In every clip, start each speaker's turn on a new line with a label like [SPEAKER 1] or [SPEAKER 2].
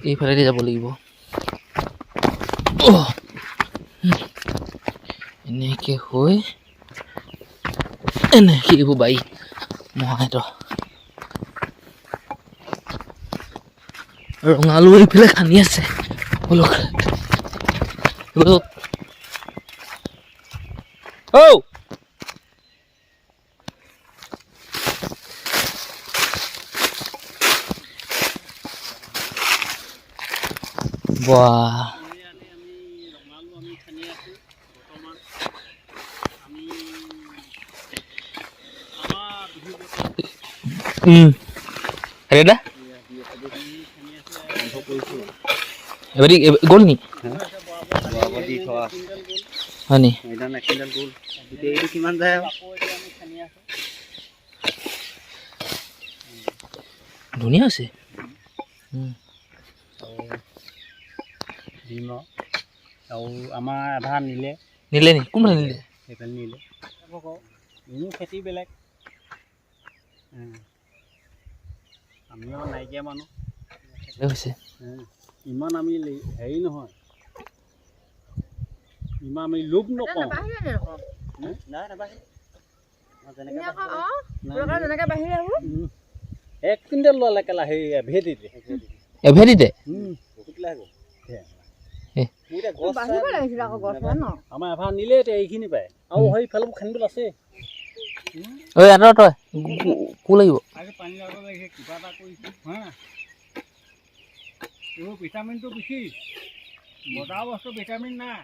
[SPEAKER 1] এইফালেদি যাব লাগিব এনেকৈ হৈ এনেকৈ এইবোৰ বাৰী মহাহঁতৰ ৰঙালু এইফালে খান্দি আছে বলক ঔ বাহ ৰেডা এবাৰি গ'ল নি হয় নি ধুনীয়া আছে
[SPEAKER 2] আৰু আমাৰ আধা নিলে
[SPEAKER 1] নিলে নি কোনফালে নিলে
[SPEAKER 2] সেইফালে নিলে মোৰ খেতি বেলেগ আমিও নাইকিয়া মানুহ
[SPEAKER 1] হৈছে
[SPEAKER 2] ইমান আমি হেৰি নহয় ইমান আমি লোভ নকওঁ এক কুইণ্টেল ল'লে কেলা সেই এভেটিতে আমাৰ এভাৰ নিলে এতিয়া এইখিনি পায় আৰু সেইফালে খান্দিবলৈ আছে
[SPEAKER 1] ঐ আঁতৰ তই কো লাগিব
[SPEAKER 2] পানী লাগিব লাগিছে কিবা এটা কৰিছোঁ হা এইবোৰ ভিটামিনটো বেছি বজাৰ বস্তু ভিটামিন নাই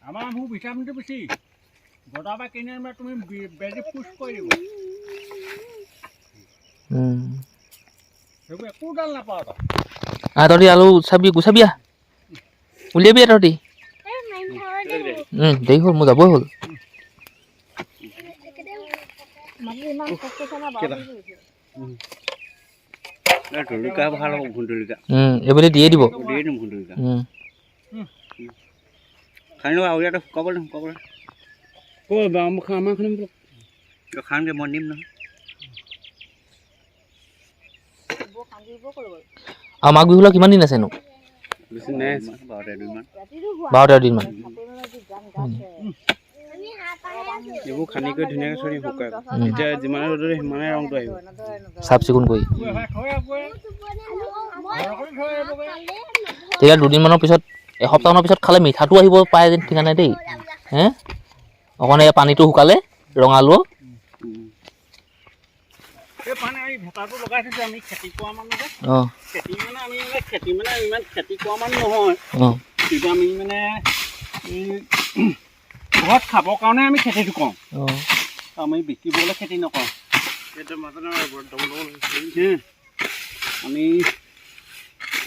[SPEAKER 2] আমাৰ মোৰ ভিটামিনটো বেছি বজাৰ পৰা কিনি আনিবা তুমি বেজি পুচ কৰি দিব সেইবোৰ একো ডাল নাপাওঁ
[SPEAKER 1] তহঁতি আলু চাবি গুচাবি উলিয়াবি তহঁতি দেৰি হ'ল মোৰ যাবই হ'ল এইবুলি দিয়ে দিব আৰু মাঘ বিহুলৈ কিমান দিন আছেনো 12-13 দিন
[SPEAKER 2] এইবোৰ খানি কৰি ধুনীয়াকৈ চৰি শুকাই এতিয়া যিমানে ৰ'দৰে সিমানে ৰংটো আহিব
[SPEAKER 1] চাফ চিকুণ কৰি তেতিয়া দুদিনমানৰ পিছত এসপ্তাহমানৰ পিছত খালে মিঠাটো আহিব পাৰে যেন ঠিকা নাই দেই হে অকণ এই পানীটো শুকালে ৰঙালু
[SPEAKER 2] ভেটাটো লগাই থৈছোঁ আমি খেতি কৰা মানুহ খেতি মানে ইমান খেতি কৰা মানুহ নহয় কিন্তু আমি মানে ঘৰত খাবৰ কাৰণে আমি খেতিটো কৰোঁ আমি বিকিবলৈ খেতি নকৰোঁ আমি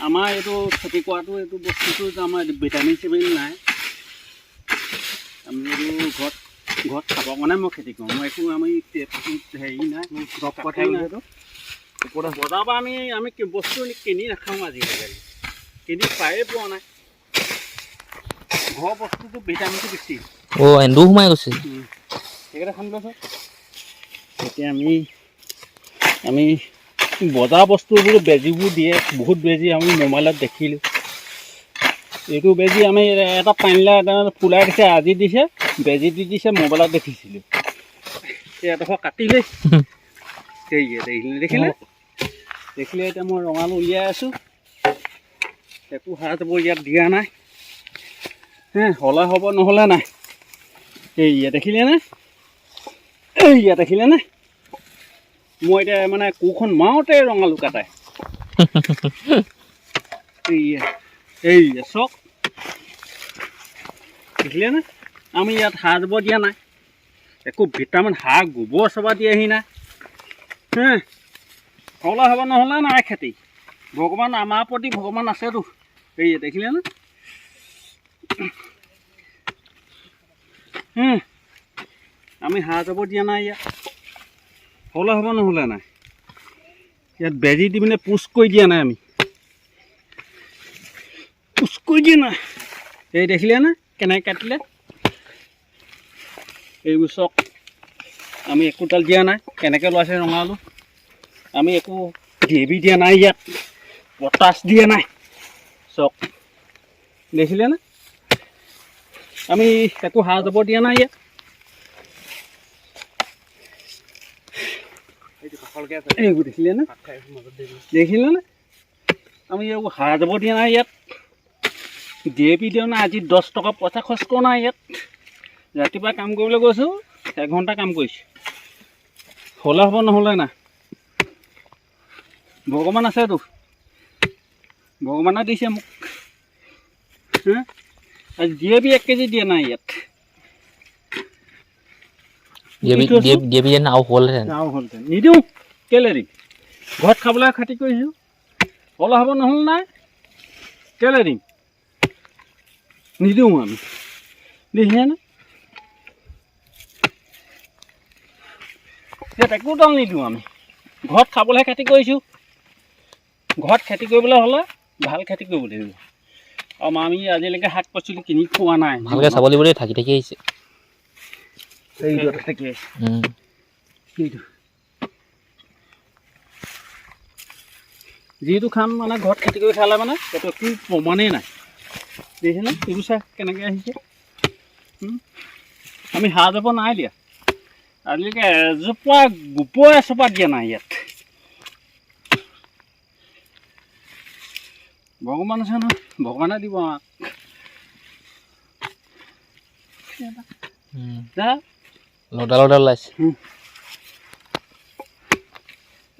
[SPEAKER 2] আমাৰ এইটো খেতি কৰাটো এইটো বস্তুটো আমাৰ ভিটামিন চিটামিন নাই আমি এইটো ঘৰত খাবৰ কাৰণে মই খেতি কৰোঁ মই একো আমি হেৰি নাই বজাৰৰ পৰা আমি বস্তু কিনি নাখাওঁ আজিকালি কিনি পায়ে পোৱা নাই ঘৰৰ বস্তুটো ভিটামিনটো বেছি
[SPEAKER 1] এন্দু সোমাই গৈছে
[SPEAKER 2] সেইকেইটা খান্দি লৈছোঁ এতিয়া আমি বজাৰ বস্তুবোৰ বেজীবোৰ দিয়ে বহুত বেজী আমি মোবাইলত দেখিলোঁ এইটো বেজী আমি এটা পানীলা এটা ফুলাই দিছে আজি দিছে বেজী দি দিছে মোবাইলত দেখিছিলোঁ এডোখৰ কাটিলে দেখিলে এতিয়া মই ৰঙালু উলিয়াই আছোঁ একো সাৰ জাবৰ ইয়াত দিয়া নাই হ'লে হ'ব নহ'লে নাই দেখিলেনে দেখিলেনে মই এতিয়া মানে কোৰখন মাৰোঁতে ৰঙালু কাটাই চক দেখিলেনে আমি ইয়াত সাৰ জাবৰ দিয়া নাই একো ভিটামিন সাৰ গোবৰ চোবৰ দিয়াহি নাই হ'লে হ'ব নহ'লে নাই খেতি ভগৱান আমাৰ প্ৰতি ভগৱান আছেতো দেখিলেনে আমি সাৰ জাবৰ দিয়া নাই ইয়াত হ'লে হ'ব নহ'লে নাই ইয়াত বেজী দি পিনে পুচ কৰি দিয়া নাই আমি পুচ কৰি দিয়া নাই দেখিলেনে কেনেকৈ কাটিলে এইবোৰ চাওক আমি একোডাল দিয়া নাই কেনেকৈ ওলাইছে ৰঙালাও আমি একো DAP দিয়া নাই ইয়াত পটাছ দিয়া নাই চাওক দেখিলে নে আমি একো সাৰ জাবৰ দিয়া নাই ইয়াত এইবোৰ দেখিলে নে আমি এইবোৰ সাৰ জাবৰ দিয়া নাই ইয়াত DAP দিয়া নাই আজি 10 টকা পইচা খৰচ কৰা নাই ইয়াত ৰাতিপুৱা কাম কৰিবলৈ গৈছোঁ 1 ঘণ্টা কাম কৰিছোঁ হ'লে হ'ব নহ'লে নাই ভগৱান আছেতো ভগৱানে দিছে মোক আজি DAP 1 কেজি দিয়া নাই ইয়াত
[SPEAKER 1] DAP আৰু হ'লহেঁতেন
[SPEAKER 2] নিদিওঁ কেলৈ দিম ঘৰত খাবলৈ খেতি কৰিছোঁ হ'লে হ'ব নহ'লে নাই কেলৈ দিম নিদিওঁ আমি দেখিছেনে ইয়াত একোডাল নিদিওঁ আমি ঘৰত খাবলৈ খেতি কৰিছোঁ ঘৰত খেতি কৰিবলৈ হ'লে ভাল খেতি কৰিব লাগিব আৰু আমি আজিলৈকে শাক পাচলি কিনি খোৱা নাই
[SPEAKER 1] ভালকৈ চাব লাগিব দেই থাকি আহিছে
[SPEAKER 2] যিটো খাম মানে ঘৰত খেতি কৰি খালে মানে সেইটো একো প্ৰমাণেই নাই দেখিছেনে এইবোৰ চাহ কেনেকৈ আহিছে আমি সাৰ জাবৰ নাই দিয়া আজিলৈকে এজোপা গোবৰ এচোপা দিয়া নাই ইয়াত ভগৱান আছে নহয় ভগৱানে দিব আমাক
[SPEAKER 1] লডা ওলাইছে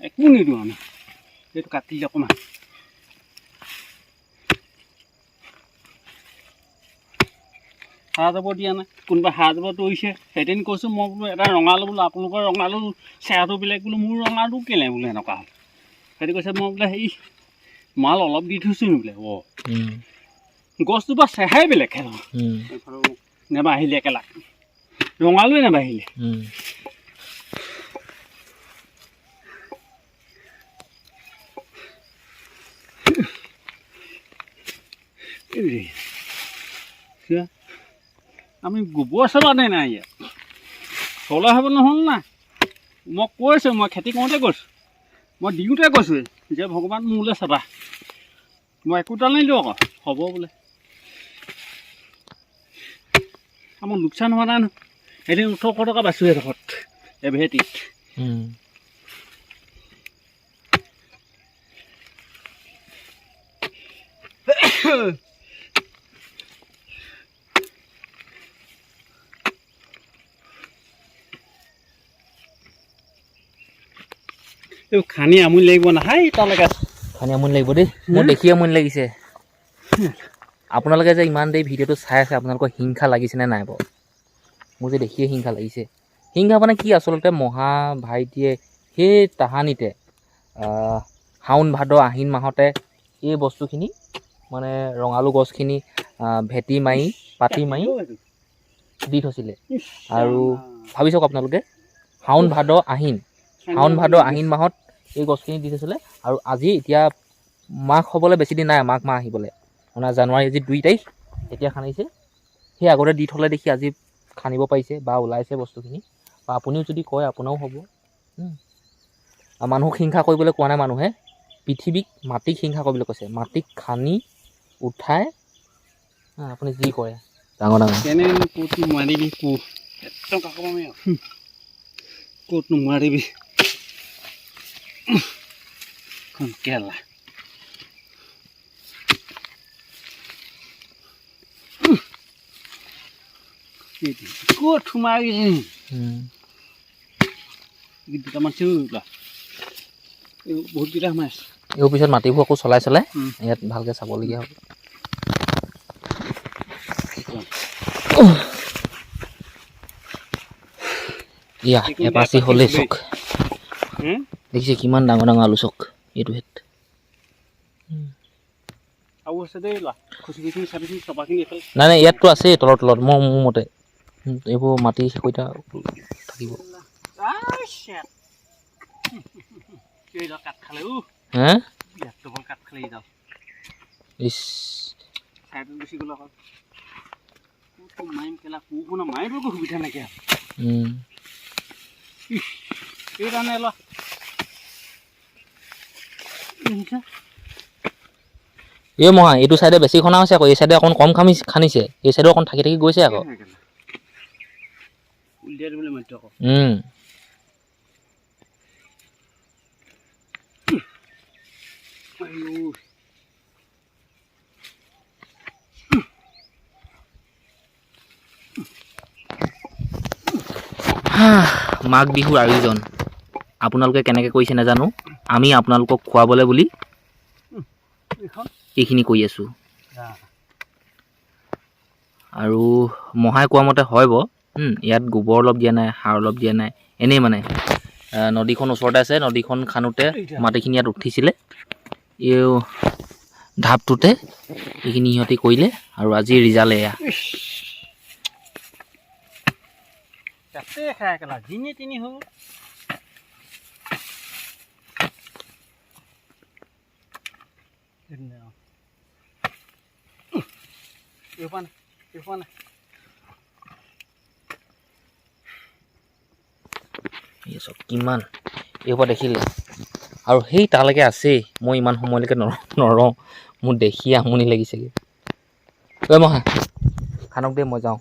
[SPEAKER 2] একো নিদিওঁ আমি এইটো কাটি অকণমান সাৰ জাবৰ দিয়া নাই কোনোবা সাৰ জাবৰ তৰিছে সেইদিন কৈছোঁ মই বোলো এটা ৰঙালাও বোলো আপোনালোকৰ ৰঙালাও চেহেৰাটো বেলেগ বোলো মোৰ ৰঙালাও কেলে বোলো এনেকুৱা হ'ল সেইটো কৈছে মই বোলে হেৰি মাল অলপ দি থৈছোঁ বোলে গছজোপা চেহাই বেলেগ নেবাঢ়িলে একেলাগ ৰঙালাওৱে নেবাঢ়িলে আমি গোবৰ চাবা নাই নাই ইয়াত চলা হ'ব নহ'ল নাই মই কৈছোঁ মই খেতি কৰোঁতে কৈছোঁ মই দিওঁতে কৈছোঁ যে ভগৱান মোলৈ চাবা মই একোডাল নিদিওঁ আকৌ হ'ব বোলে আমাৰ লোকচান হোৱা নাই নহয় এদিন 1800 টকা পাইছোঁ এডোখৰত এভেটিত খানি আমনি লাগিব নাহাই তালৈকে
[SPEAKER 1] খানি আমনি লাগিব দেই মোৰ দেখি আমনি লাগিছে আপোনালোকে যে ইমান দেৰি ভিডিঅ'টো চাই আছে আপোনালোকৰ হিংসা লাগিছেনে নাই বাৰু মোৰ যে দেখিয়ে হিংসা লাগিছে হিংসা মানে কি আচলতে মহা ভাইটিয়ে সেই তাহানিতে শাওণ ভাদ আহিন মাহতে এই বস্তুখিনি মানে ৰঙালু গছখিনি ভেটি মাৰি পাতি মাৰি দি থৈছিলে আৰু ভাবি চাওক আপোনালোকে শাওণ ভাদ আহিন মাহত এই গছখিনি দি থৈছিলে আৰু আজি এতিয়া মাঘ হ'বলৈ বেছি দিন নাই মাঘ মাহ আহিবলৈ মানে জানুৱাৰী আজি 2 তাৰিখ এতিয়া খান্দিছে সেই আগতে দি থ'লে দেখি আজি খান্দিব পাৰিছে বা ওলাইছে বস্তুখিনি বা আপুনিও যদি কয় আপোনাৰো হ'ব মানুহক হিংসা কৰিবলৈ কোৱা নাই মানুহে পৃথিৱীক মাটিক হিংসা কৰিবলৈ কৈছে মাটিক খান্দি উঠাই আপুনি যি কৰে ডাঙৰ
[SPEAKER 2] ক'ত মাৰিবি ক'ত মাৰিবি কেলা ক'ত সোমাই দুটামান বহুতকেইটা সোমাই আছে
[SPEAKER 1] এই পিছত মাটিবোৰ আকৌ চলাই ইয়াত ভালকৈ চাবলগীয়া হ'ব ইয়া এপাচি হ'লেই চক দেখিছে কিমান ডাঙৰ ডাঙৰ আলু চক এইটো হেত নাই নাই ইয়াততো আছেই তলত মোৰ মতে এইবোৰ মাটি সেইটা থাকিব
[SPEAKER 2] সুবিধা নাইকিয়া এইটা নে ল
[SPEAKER 1] এই মহা এইটো চাইডে বেছি খনা হৈছে আকৌ এই চাইডে অকণ কম খানিছে এই চাইডে অকণ থাকি থাকি গৈছে আকৌ
[SPEAKER 2] উলিয়াই দিবলৈ মাত্ৰ আকৌ
[SPEAKER 1] মাঘ বিহুৰ আয়োজন আপোনালোকে কেনেকৈ কৰিছে নাজানো আমি আপোনালোকক খুৱাবলৈ বুলি এইখিনি কৰি আছোঁ আৰু মহাই কোৱা মতে হয় ব ইয়াত গোবৰ অলপ দিয়া নাই সাৰ অলপ দিয়া নাই এনেই মানে নদীখন ওচৰতে আছে নদীখন খানোতে মাটিখিনি ইয়াত উঠিছিলে এই ঢাপটোতে এইখিনি সিহঁতি কৰিলে আৰু আজি ৰিজাল্ট এয়া
[SPEAKER 2] তাতে খাই একেলা যিনি তিনি হ'ব
[SPEAKER 1] এই চব কিমান এই পৰা দেখিলে আৰু সেই তালৈকে আছেই মই ইমান সময়লৈকে নৰওঁ মোৰ দেখি আমনি লাগিছেগৈ ঐ মহা খানক দে মই যাওঁ